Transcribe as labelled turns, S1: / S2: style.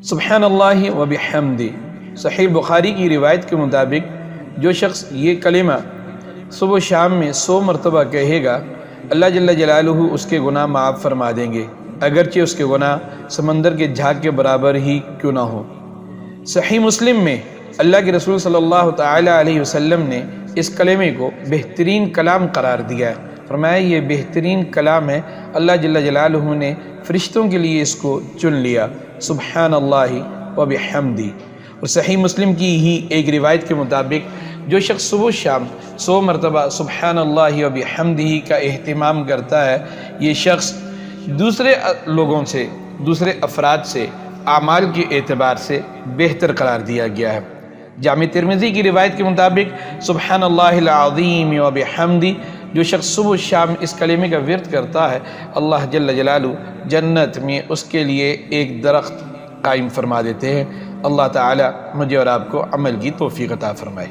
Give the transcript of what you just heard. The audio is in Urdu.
S1: سبحان اللہ و بحمدہ۔ صحیح بخاری کی روایت کے مطابق جو شخص یہ کلمہ صبح و شام میں 100 مرتبہ کہے گا، اللہ جل جلالہ اس کے گناہ معاف فرما دیں گے، اگرچہ اس کے گناہ سمندر کے جھاگ کے برابر ہی کیوں نہ ہو۔ صحیح مسلم میں اللہ کے رسول صلی اللہ تعالی علیہ وسلم نے اس کلمے کو بہترین کلام قرار دیا ہے، فرمایا یہ بہترین کلام ہے، اللہ جل جلالہ نے فرشتوں کے لیے اس کو چن لیا، سبحان اللہ و بحمدہ۔ اور صحیح مسلم کی ہی ایک روایت کے مطابق جو شخص صبح و شام 100 مرتبہ سبحان اللہ و بحمدہ کا اہتمام کرتا ہے، یہ شخص دوسرے لوگوں سے، دوسرے افراد سے اعمال کے اعتبار سے بہتر قرار دیا گیا ہے۔ جامع ترمذی کی روایت کے مطابق سبحان اللہ العظیم و بحمدہ جو شخص صبح و شام اس کلمے کا ورد کرتا ہے، اللہ جل جلالہ جنت میں اس کے لیے ایک درخت قائم فرما دیتے ہیں۔ اللہ تعالی مجھے اور آپ کو عمل کی توفیق عطا فرمائے۔